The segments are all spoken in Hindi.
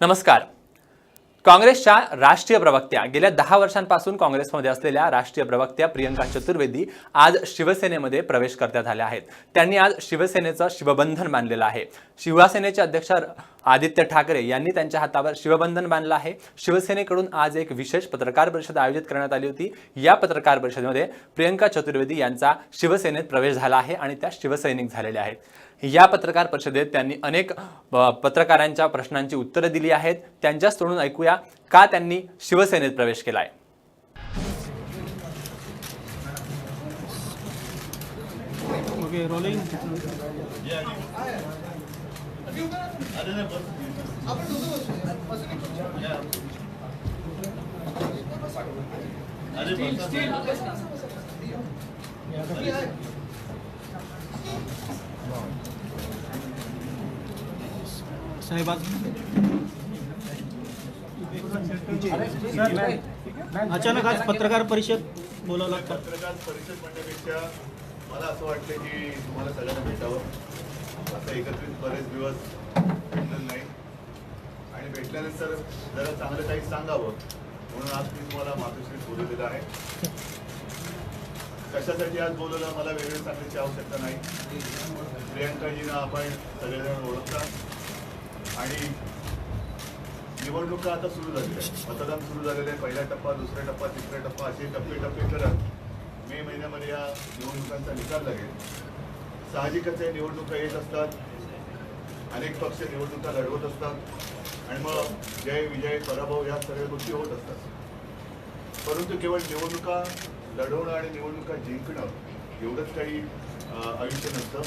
नमस्कार. काँग्रेसच्या राष्ट्रीय प्रवक्त्या गेल्या 10 वर्षांपासून काँग्रेसमध्ये असलेल्या राष्ट्रीय प्रवक्त्या प्रियंका चतुर्वेदी आज शिवसेनेमध्ये प्रवेश करण्यात आल्या आहेत. त्यांनी आज शिवसेनेचं शिवबंधन बांधलेलं आहे. शिवसेनेचे अध्यक्ष आदित्य ठाकरे यांनी त्यांच्या हातावर शिवबंधन बांधलं आहे. शिवसेनेकडून आज एक विशेष पत्रकार परिषद आयोजित करण्यात आली होती. या पत्रकार परिषदेमध्ये प्रियंका चतुर्वेदी यांचा शिवसेनेत प्रवेश झाला आहे आणि त्या शिवसैनिक झालेल्या आहेत. या पत्रकार परिषदेत त्यांनी अनेक पत्रकारांच्या प्रश्नांची उत्तरे दिली आहेत. त्यांच्याच तोंडून ऐकूया का त्यांनी शिवसेनेत प्रवेश केलाय. Okay rolling. साहेब अचानक आज पत्रकार परिषद बोलावलं. पत्रकार परिषद म्हणण्यापेक्षा मला असं वाटलं की तुम्हाला सगळ्यांना भेटावं. असं एकत्रित बरेच दिवस भेटलं नाही आणि भेटल्यानंतर जरा चांगलं काही सांगावं म्हणून आज मी तुम्हाला मातोश्रीत बोलवलेलं आहे. कशासाठी आज बोलवलं मला वेगळं सांगण्याची आवश्यकता नाही. प्रियंकाजींना आपण सगळेजण ओळखता आणि निवडणुका आता सुरू झालेल्या आहेत. मतदान सुरू झालेलं आहे. पहिला टप्पा, दुसरा टप्पा, तिसरा टप्पा असे टप्पे करत मे महिन्यामध्ये या निवडणुकांचा निकाल लागेल. साहजिकच आहे, निवडणुका येत असतात, अनेक पक्ष निवडणुका लढवत असतात आणि मग जय विजय पराभव या सगळ्या गोष्टी होत असतात. परंतु केवळ निवडणुका लढवणं आणि निवडणुका जिंकणं एवढंच काही आयुष्य नसतं.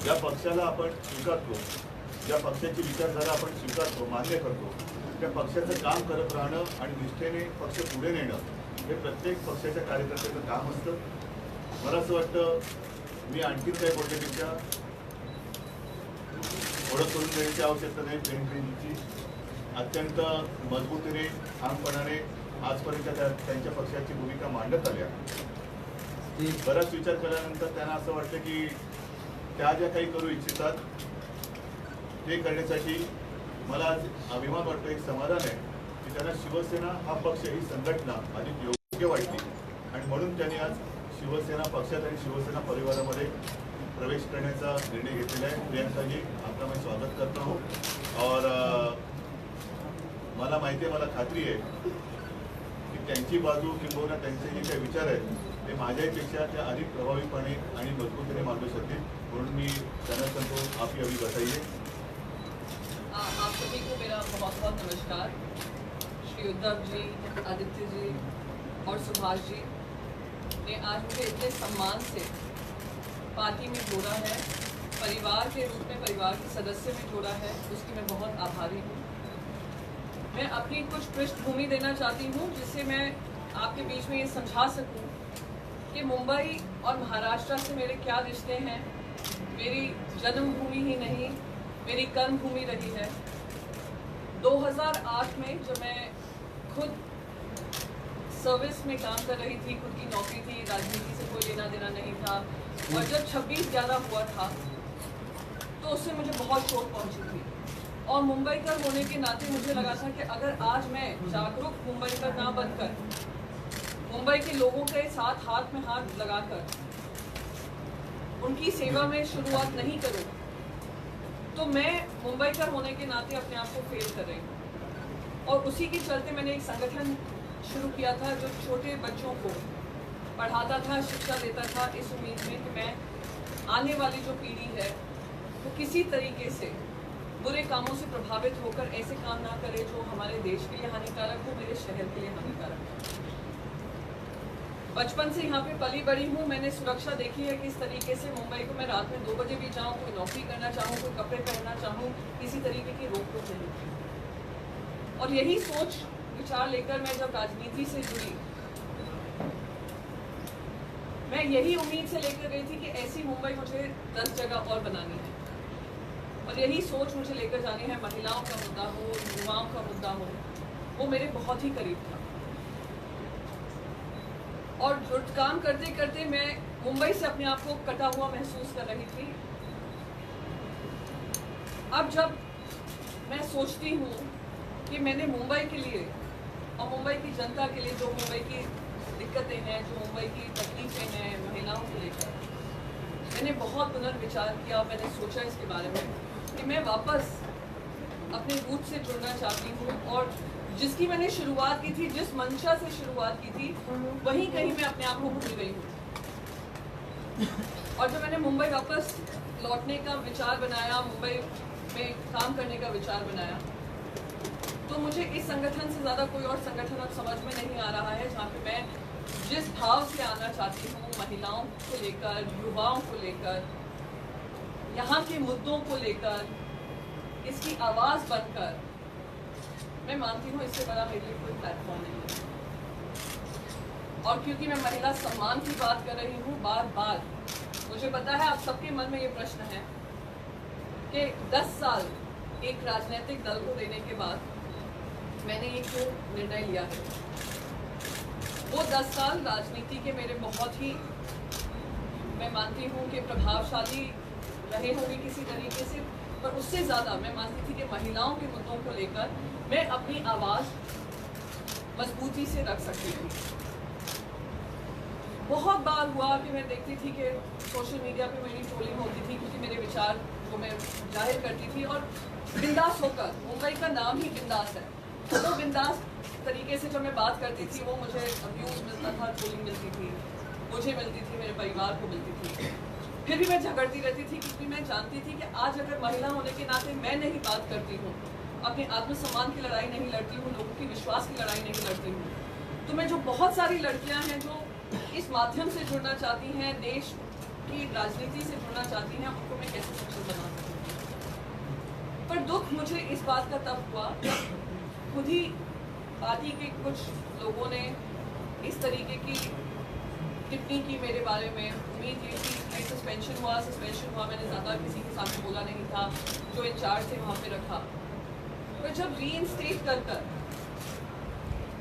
ज्या पक्षाला आपण स्वीकारतो, ज्या पक्षाची विचारधारा आपण स्वीकारतो, मान्य करतो, त्या पक्षाचं काम करत राहणं आणि निष्ठेने पक्ष पुढे नेणं हे प्रत्येक पक्षाच्या कार्यकर्त्याचं काम असतं. मला असं वाटतं मी आणखीन काही बोलण्यापेक्षा ओळख करून देण्याची आवश्यकता नाही. प्रियंकाजींची अत्यंत मजबूतीने, ठामपणाने आजपर्यंत त्यांच्या पक्षाची भूमिका मांडत आल्या. बराच विचार केल्यानंतर त्यांना असं वाटतं की त्या ज्या काही करू इच्छितात ते करण्यासाठी मला आज अभिमान वाटतो, एक समाधान आहे की त्यांना शिवसेना हा पक्ष, ही संघटना अधिक योग्य वाटली आणि म्हणून त्यांनी आज शिवसेना पक्षात आणि शिवसेना परिवारामध्ये प्रवेश करण्याचा निर्णय घेतलेला आहे. प्रियंकाजी, आपका मैं स्वागत करता हूँ और मला माहिती आहे, मला खात्री आहे की त्यांची बाजू किंबहुना त्यांचे जे काही विचार आहेत ते माझ्यापेक्षा त्या अधिक प्रभावीपणे आणि मजबूतीने मांडू शकतील. म्हणून मी त्यांना सांगतो, आप ही अभी बताइए. आप सभी को मेरा बहुत बहुत नमस्कार. श्री उद्धव जी, आदित्य जी और सुभाष जी ने आज मुझे इतने सम्मान से पार्टी में जोड़ा है, परिवार के रूप में परिवार के सदस्य में जोड़ा है, उसकी मैं बहुत आभारी हूँ. मैं अपनी कुछ पृष्ठभूमि देना चाहती हूँ जिससे मैं आपके बीच में ये समझा सकूँ कि मुंबई और महाराष्ट्र से मेरे क्या रिश्ते हैं. मेरी जन्मभूमि ही नहीं, मेरी कर्मभूमि रही है. 2008 में जब मैं खुद सर्विस में काम कर रही थी, खुद की नौकरी थी, राजनीति से कोई लेना देना नहीं था, और जब 26/11 हुआ था तो उससे मुझे बहुत चोट पहुंची थी. और मुंबईकर होने के नाते मुझे लगा था कि अगर आज मैं जागरूक मुंबईकर ना बनकर मुंबई के लोगों के साथ हाथ में हाथ लगाकर उनकी सेवा में शुरुआत नहीं करूँ तो मैं मुंबईकर होने के नाते अपने आप को फेल कर रही हूँ. और उसी के चलते मैंने एक संगठन शुरू किया था जो छोटे बच्चों को पढ़ाता था, शिक्षा देता था, इस उम्मीद में कि मैं आने वाली जो पीढ़ी है वो किसी तरीके से बुरे कामों से प्रभावित होकर ऐसे काम ना करे जो हमारे देश के लिए हानिकारक हो, मेरे शहर के लिए हानिकारक हो. बचपन से यहाँ पे पली बड़ी हूँ. मैंने सुरक्षा देखी है किस तरीके से मुंबई को मैं रात में 2 बजे भी जाऊँ, कोई नौकरी करना चाहूँ, कोई कपड़े पहनना चाहूँ, किसी तरीके की रोक टोक नहीं थी. और यही सोच विचार लेकर मैं जब राजनीति से जुड़ी, मैं यही उम्मीद से लेकर गई थी कि ऐसी मुंबई मुझे 10 जगह और बनानी है. और यही सोच मुझे लेकर जानी है. महिलाओं का मुद्दा हो, युवाओं का मुद्दा हो, वो मेरे बहुत ही करीब था. और जो काम करते करते मैं मुंबई से अपने आप को कटा हुआ महसूस कर रही थी. अब जब मैं सोचती हूँ कि मैंने मुंबई के लिए और मुंबई की जनता के लिए, जो मुंबई की दिक्कतें हैं, जो मुंबई की तकलीफें हैं महिलाओं को लेकर, मैंने बहुत पुनर्विचार किया और मैंने सोचा इसके बारे में कि मैं वापस अपने रूट से जुड़ना चाहती हूँ, और जिसकी मैंने शुरुआत की थी, जिस मंशा से शुरुआत की थी, वहीं कहीं मैं अपने आप को भूल गई हूँ। और जब मैंने मुंबई वापस लौटने का विचार बनाया, मुंबई में काम करने का विचार बनाया, तो मुझे इस संगठन से ज़्यादा कोई और संगठन अब समझ में नहीं आ रहा है जहाँ पे मैं जिस भाव से आना चाहती हूँ, महिलाओं को लेकर, युवाओं को लेकर, यहाँ के मुद्दों को लेकर, इसकी आवाज़ बनकर, मैं मानती हूँ इससे बड़ा मेरे लिए कोई प्लेटफॉर्म नहीं है। और क्योंकि मैं महिला सम्मान की बात कर रही हूँ बार बार, मुझे पता है आप सबके मन में ये प्रश्न है कि 10 साल एक राजनीतिक दल को देने के बाद मैंने एक जो निर्णय लिया है, वो 10 साल राजनीति के मेरे बहुत ही, मैं मानती हूँ कि प्रभावशाली रहे होंगे किसी तरीके से, पर उससे ज़्यादा मैं मानती थी कि महिलाओं के मुद्दों को लेकर मैं अपनी आवाज़ मजबूती से रख सकती थी। बहुत बार हुआ कि मैं देखती थी कि सोशल मीडिया पे मेरी ट्रोलिंग होती थी, क्योंकि मेरे विचार को मैं जाहिर करती थी और बिंदास होकर, मुंबई का नाम ही बिंदास है, तो बिंदास तरीके से जब मैं बात करती थी, वो मुझे अब्यूज़ मिलता था, ट्रोलिंग मिलती थी, मुझे मिलती थी, मेरे परिवार को मिलती थी। फिर भी मैं झगड़ती रहती थी, क्योंकि मैं जानती थी कि आज अगर महिला होने के नाते मैं नहीं बात करती हूँ, अपने आत्मसम्मान की लड़ाई नहीं लड़ती हूँ, लोगों की विश्वास की लड़ाई नहीं लड़ती हूँ, तो मैं जो बहुत सारी लड़कियाँ हैं जो इस माध्यम से जुड़ना चाहती हैं, देश की राजनीति से जुड़ना चाहती हैं, उनको मैं कैसे सक्षम बना सकती हूँ। पर दुख मुझे इस बात का तब हुआ जब खुद ही पार्टी के कुछ लोगों ने इस तरीके की टिप्पणी की मेरे बारे में। उम्मीद ये थी कि सस्पेंशन हुआ, मैंने ज़्यादा किसी के सामने बोला नहीं था, जो इंचार्ज थे वहाँ पे रखा। पर जब रीइंस्टेट कर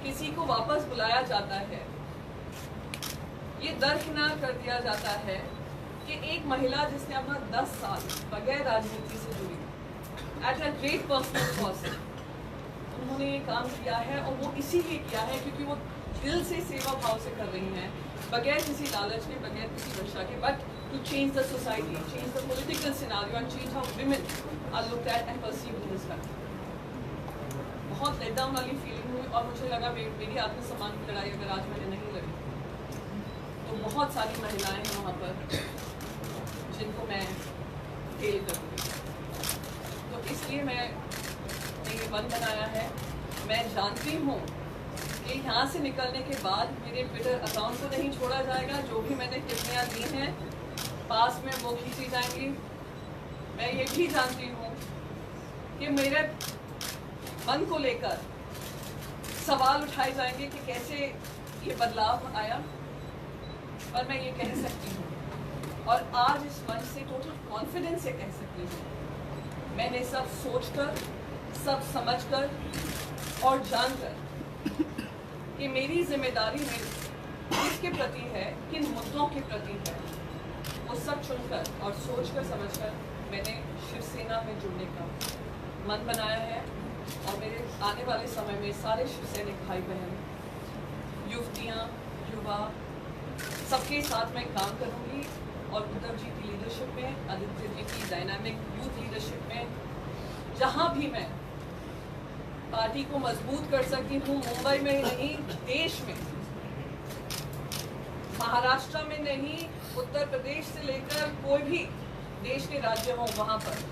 किसी को वापस बुलाया जाता है, ये दरकिनार कर दिया जाता है कि एक महिला जिसने अपना 10 साल बगैर राजनीति से जुड़ी, at a great personal cost, उन्होंने ये काम किया है, और वो इसीलिए किया है क्योंकि वो दिल से सेवा भाव से कर रही हैं, बगैर किसी लालच के, बगैर किसी वर्षा के, but to change the society, change the political scenario and change how women are looked at and perceived in this country. बहुत लेट डाउन वाली फीलिंग हुई, और मुझे लगा मेरी आत्मसम्मान की लड़ाई अगर आज मैंने नहीं लड़ी, तो बहुत सारी महिलाएं हैं वहाँ पर जिनको मैं फेल करूँगी। तो इसलिए मैंने ये मन बनाया है। मैं जानती हूँ कि यहाँ से निकलने के बाद मेरे ट्विटर अकाउंट को नहीं छोड़ा जाएगा, जो भी मैंने टिप्पणियाँ दी हैं पास में वो खींची जाएंगी। मैं ये भी जानती हूँ कि मेरे मन को लेकर सवाल उठाए जाएंगे कि कैसे ये बदलाव आया, पर मैं ये कह सकती हूँ, और आज इस मंच से टोटल कॉन्फिडेंस से कह सकती हूँ, मैंने सब सोचकर, सब समझकर और जानकर कि मेरी जिम्मेदारी किसके प्रति है, किन मुद्दों के प्रति है, वो सब चुनकर और सोचकर समझकर मैंने शिवसेना में जुड़ने का मन बनाया है। और मेरे आने वाले समय में सारे शिवसैनिक भाई बहन, युवतियाँ, युवा, सबके साथ मैं काम करूँगी, और उद्धव जी की लीडरशिप में, आदित्य जी की डायनामिक यूथ लीडरशिप में, जहाँ भी मैं पार्टी को मजबूत कर सकती हूँ, मुंबई में नहीं, देश में, महाराष्ट्र में नहीं, उत्तर प्रदेश से लेकर कोई भी देश के राज्य हों, वहाँ पर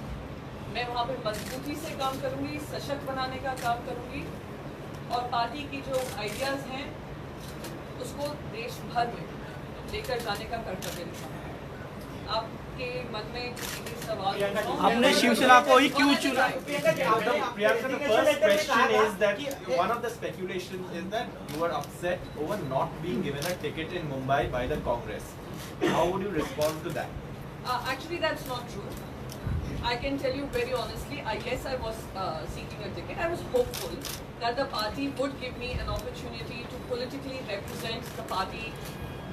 मैं वहाँ पर मजबूती से काम करूँगी, सशक्त बनाने का काम करूँगी, और पार्टी की जो आइडियाज़ हैं उसको देश भर में लेकर जाने का कर्तव्य निभाऊंगा। आपके मन में किसी भी सवाल आपने शिवसेना को ही क्यों चुना? Priyanka, the first question is that one of the speculations is that you are upset over not being given a ticket in Mumbai by the Congress. How would you respond to that? Actually, that's not true. I can tell you very honestly, yes, I was seeking a ticket. I was hopeful that the party would give me an opportunity to politically represent the party,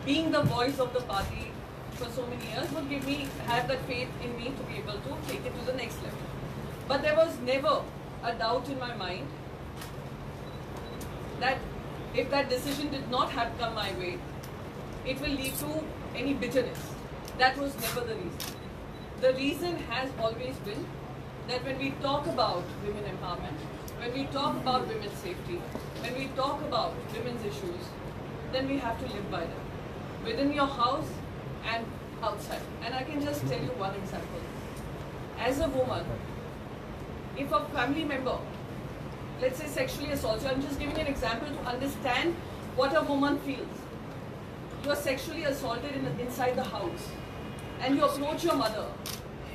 being the voice of the party for so many years, would give me, have that faith in me to be able to take it to the next level. But there was never a doubt in my mind that if that decision did not have come my way, it will lead to any bitterness. That was never the reason. The reason has always been that when we talk about women empowerment, when we talk about women's safety, when we talk about women's issues, then we have to live by them. Within your house and outside. And I can just tell you one example. As a woman, if a family member, let's say sexually assaulted, I'm just giving an example to understand what a woman feels. You are sexually assaulted inside the house and you approach your mother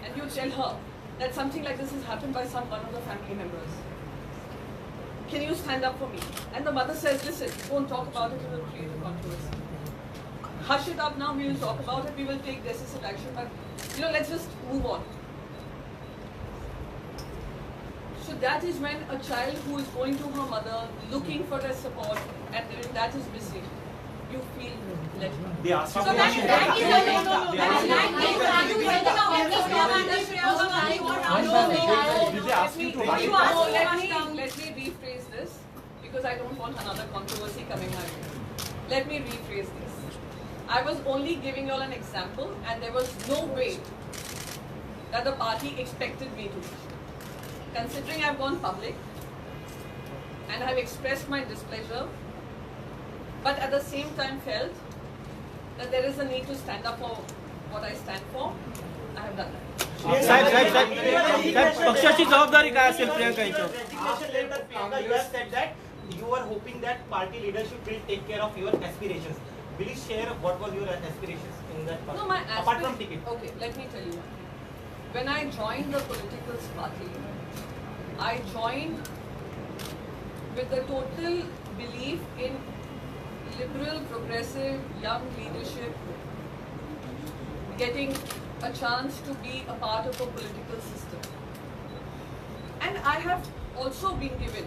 and you tell her that something like this has happened by one of the family members. Can you stand up for me? And the mother says, listen, don't talk about it, it will create a controversy. Hush it up now, we will talk about it, we will take decisive action, but let's just move on. So that is when a child who is going to her mother, looking for their support, and when that is missing, you feel let go. They asked you So that let me rephrase this, because I don't want another controversy coming my way. Let me rephrase this. I was only giving you all an example, and there was no way that the party expected me to. Considering I've gone public and I've expressed my displeasure, but at the same time felt that there is a need to stand up for what I stand for, I have done that. साहेब पक्षाची जबाबदारी काय असेल प्रियंका यांच्यावर? Resignation letter, Priyanka, you have said that you were hoping that party leadership will take care of your aspirations. Will you share what was your aspirations in that party? No, my apart from ticket. Okay, let me tell you one thing. When I joined the political party, I joined with the total belief in liberal, progressive, young leadership getting a chance to be a part of a political system. And I have also been given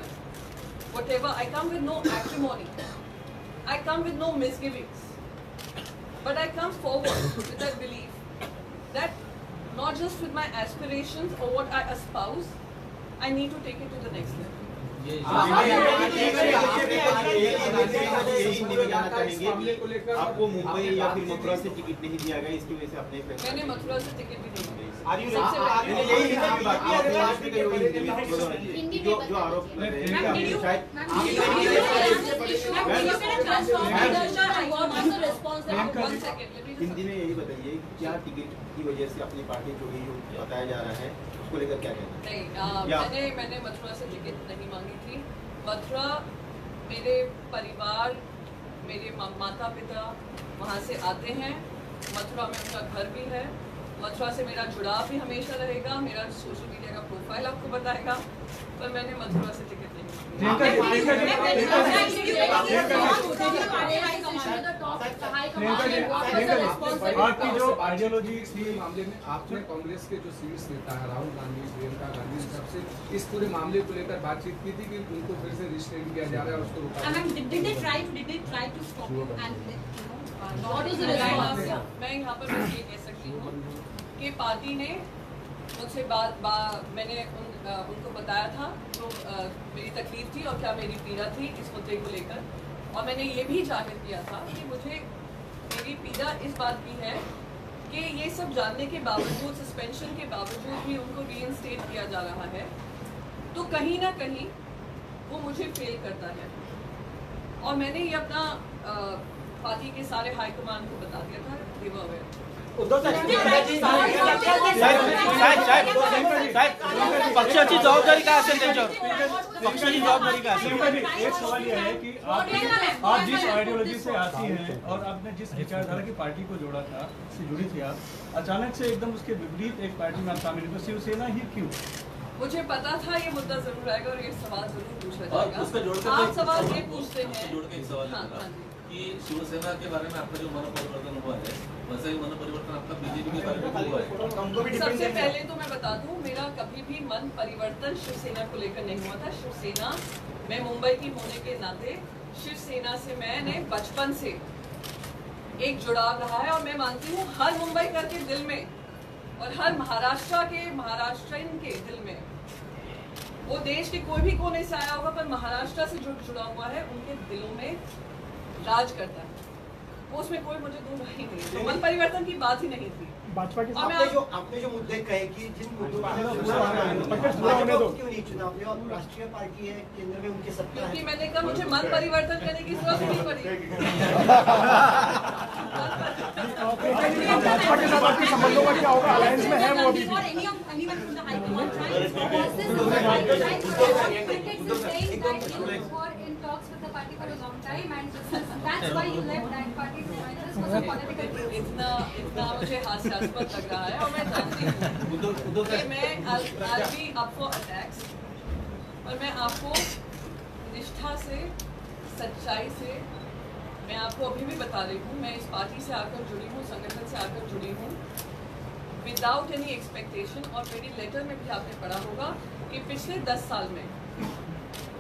whatever. I come with no acrimony. I come with no misgivings. But I come forward with that belief that not just with my aspirations or what I espouse, I need to take it to the next level. आपको मुंबई या फिर मथुरा से टिकट नहीं दिया गया, इसकी वजह से आपने मैंने मथुरा से टिकट भी नहीं ली। Are you सबसे पहले जो आरोप शायद one second, let me just Hindi में यही बताइए क्या टिकट की वजह से अपनी पार्टी छोड़ी जो बताया जा रहा है उसको लेकर क्या कहना है? नहीं, मैंने मथुरा से टिकट नहीं मांगी थी। मथुरा मेरे परिवार, मेरे माता पिता वहाँ से आते हैं। मथुरा में उनका घर भी है। मथुरा से मेरा जुड़ाव भी हमेशा रहेगा। मेरा सोशल मीडिया का प्रोफाइल आपको बताएगा, पर मैंने मथुरा से टिकट नहीं मांगी। आपकी जो आइडियोलॉजी इस मामले में आपने कांग्रेस के जो शीर्ष नेता है राहुल गांधी, प्रियंका गांधी सबसे इस पूरे मामले को लेकर बातचीत की थी कि उनको फिर से रिस्ट्रेन किया जा रहा है, उसको रोका। मैं यहाँ पर बस ये कह सकती हूँ कि पार्टी ने मुझसे मैंने उनको बताया था जो मेरी तकलीफ थी और क्या मेरी पीड़ा थी इस मुद्दे को लेकर, और मैंने ये भी जाहिर किया था कि मुझे मेरी पीड़ा इस बात की है कि ये सब जानने के बावजूद, सस्पेंशन के बावजूद भी उनको रीइंस्टेट किया जा रहा है, तो कहीं ना कहीं वो मुझे फेल करता है। और मैंने ये अपना पार्टी के सारे हाईकमान को बता दिया था, they were aware. पक्षाची जबाबदारी काय असेल त्यांच्यावर? पक्षाची जबाबदारी काय असेल? एक सवाल यह है कि आप जिस आइडियोलॉजी से आती हैं और आपने जिस विचारधारा की पार्टी को जोड़ा था, से जुड़ी थी आप, अचानक से एकदम उसके विपरीत एक पार्टी में आप शामिल हुए, तो शिवसेना ही क्यों? मुझे पता था ये मुद्दा जरूर आएगा और ये सवाल जरूर पूछा जाएगा। आप सवाल ये पूछते हैं। हाँ, कि शिवसेना के बारे में आपका जो मन परिवर्तन हुआ है, वैसा ही मन परिवर्तन आपका बीजेपी के बारे में हुआ है। सबसे पहले तो मैं बता दूं, मेरा कभी भी मन परिवर्तन शिवसेना को लेकर नहीं हुआ था। शिवसेना, मैं मुंबई की होने के नाते शिवसेना से मैंने बचपन से एक जुड़ाव रहा है, और मैं मानती हूँ हर मुंबईकर के दिल में और हर महाराष्ट्रियन के दिल में वो देश के कोई भी कोने से आया होगा पर महाराष्ट्र से जुड़ा हुआ है, उनके दिलों में राज करता है। वो उसमें कोई मुझे दो राय नहीं, तो मन परिवर्तन की बात ही नहीं थी। भाजपा के और मैं आपने जो मुद्दे कहे कि जिन मुद्दों पर क्यों नहीं चुना आपने, और राष्ट्रीय पार्टी है, केंद्र में उनकी सत्ता क्योंकि है। मैंने कहा मुझे मन परिवर्तन करने की जरूरत नहीं पड़ी। भाजपा के साथ आपके संबंधों का क्या होगा? अलायंस में है वो अभी इतना मुझे हास्यास्पद लग रहा है और मैं जानती हूँ कि मैं I'll be up for attacks, और मैं आपको निष्ठा से, सच्चाई से, मैं आपको अभी भी बता रही हूँ, मैं इस पार्टी से आकर जुड़ी हूँ, संगठन से आकर जुड़ी हूँ विदाउट एनी एक्सपेक्टेशन। और मेरी लेटर में भी आपने पढ़ा होगा कि पिछले 10 साल में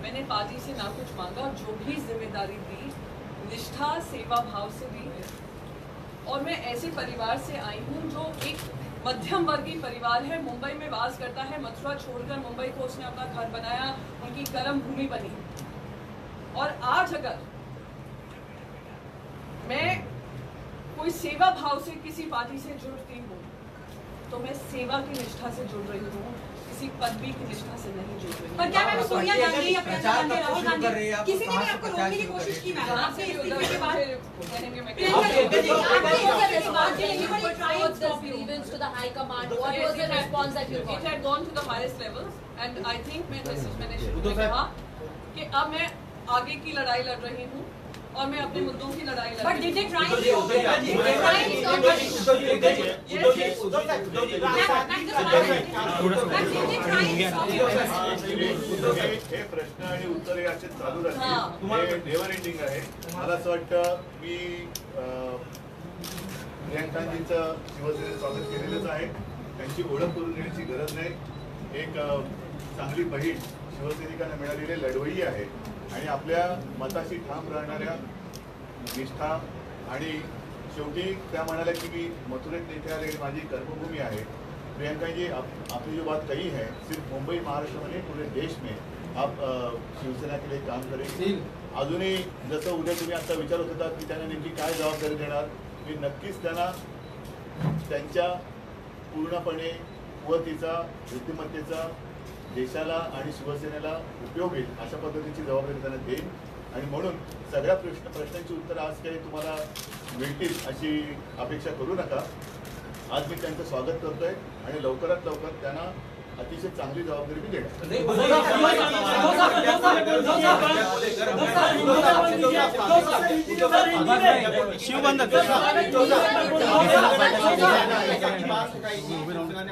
मैंने पार्टी से ना कुछ मांगा, जो भी जिम्मेदारी दी निष्ठा सेवा भाव से दी है। और मैं ऐसे परिवार से आई हूँ जो एक मध्यम वर्गीय परिवार है, मुंबई में वास करता है, मथुरा छोड़कर मुंबई को उसने अपना घर बनाया, उनकी कर्म भूमि बनी। और आज अगर मैं कोई सेवा भाव से किसी पार्टी से जुड़ती हूँ तो मैं सेवा की निष्ठा से जुड़ रही हूँ, किसी पदवी की निष्ठा से नहीं जुड़ रही हूँ। पर क्या मैम सोनिया गांधी या प्रियंका गांधी, राहुल गांधी किसी ने भी आपको रोकने की कोशिश की मैम? आपसे इस्तीफे के बाद कहेंगे मैं It had gone to the highest levels and I think मैंने शुरू में कहा कि अब मैं आगे की लड़ाई लड़ रही हूँ और मैं अपने मुद्दों की लड़ाई लड़ रही हे प्रश्न आणि उत्तर हे असे चालू राहतील, हे नेव्हर एंडिंग आहे. मला असं वाटतं मी प्रियंकाजींचं शिवसेनेत स्वागत केलेलंच आहे. त्यांची ओळख करून देण्याची गरज नाही. एक चांगली बहीण शिवसैनिकांना मिळालेली लढवई आहे आणि आपल्या मताशी ठाम राहणाऱ्या, निष्ठा, आणि शेवटी त्या म्हणाल्या की मी मथुरेत नेते आले, माझी कर्मभूमी आहे. प्रियंका जी, आपने जो बात कही है सिर्फ मुंबई महाराष्ट्र में नहीं पूरे देश में आप शिवसेना के लिए काम करेंगे. अजूनही जसं उद्या तुम्ही आता विचारत होता की त्यांना नेमकी काय जबाबदारी देणार, मी नक्कीच त्यांना त्यांच्या पूर्णपणे कुवतीचा, बुद्धिमत्तेचा, देशाला आणि शिवसेनेला उपयोग येईल अशा पद्धतीची जबाबदारी त्यांना देईन. आणि म्हणून सगळ्या प्रश्नांची उत्तरं आज काही तुम्हाला मिळतील अशी अपेक्षा करू नका. आज मी त्यांचं स्वागत करतोय आणि लवकरात लवकर त्यांना अतिशय चांगली जबाबदारी मी देणार.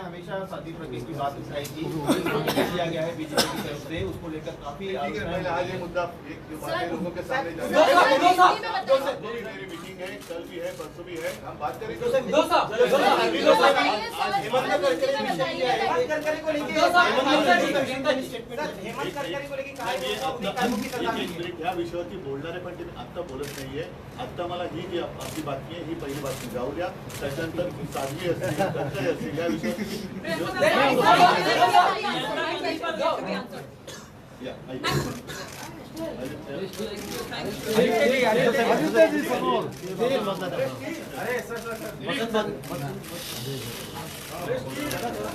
हमेशा शादी प्रतीक की बात उठाई थी, किया गया है बीजेपी की तरफ से, उसको लेकर काफी पहले आज ये मुद्दा लोगों के सामने मेरी मीटिंग है, कल भी है, परसों भी है, हम बात करेंगे. ह्या विषयावरती बोलणारे पण ते आत्ता बोलत नाहीये. आत्ता मला ही जी आपली बातमी आहे ही पहिली बातमी जाऊ द्या, त्याच्यानंतर साध्वी असतील, कर्तव्य असतील या विषयावरती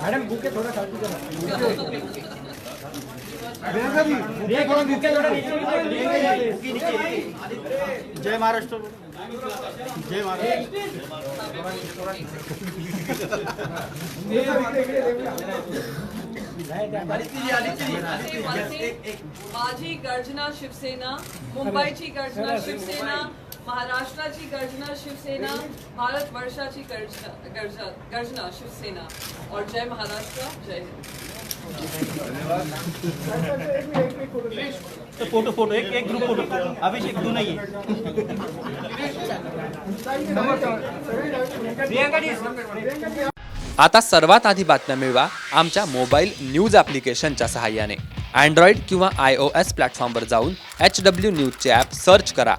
मैडम बुके थोड़ा साथ जय महाराष्ट्र, जय माझी गर्जना शिवसेना, मुंबईची गर्जना शिवसेना, महाराष्ट्राची गर्जना शिवसेना, भारतवर्षाची गर्जना शिवसेना और जय महाराष्ट्र, जय हिंद. फोटो एक ग्रुप फोटो अभिषेक तू नाही आता सर्वात आधी बातम्या मिळवा आमच्या मोबाईल न्यूज ॲप्लिकेशनच्या सहाय्याने. अँड्रॉइड किंवा iOS प्लॅटफॉर्मवर जाऊन HW न्यूजचे ॲप सर्च करा,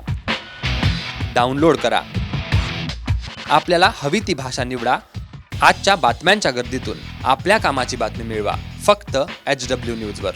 डाउनलोड करा. आपल्याला हवी ती भाषा निवडा. आजच्या बातम्यांच्या गर्दीतून आपल्या कामाची बातमी मिळवा फक्त HW न्यूजवर.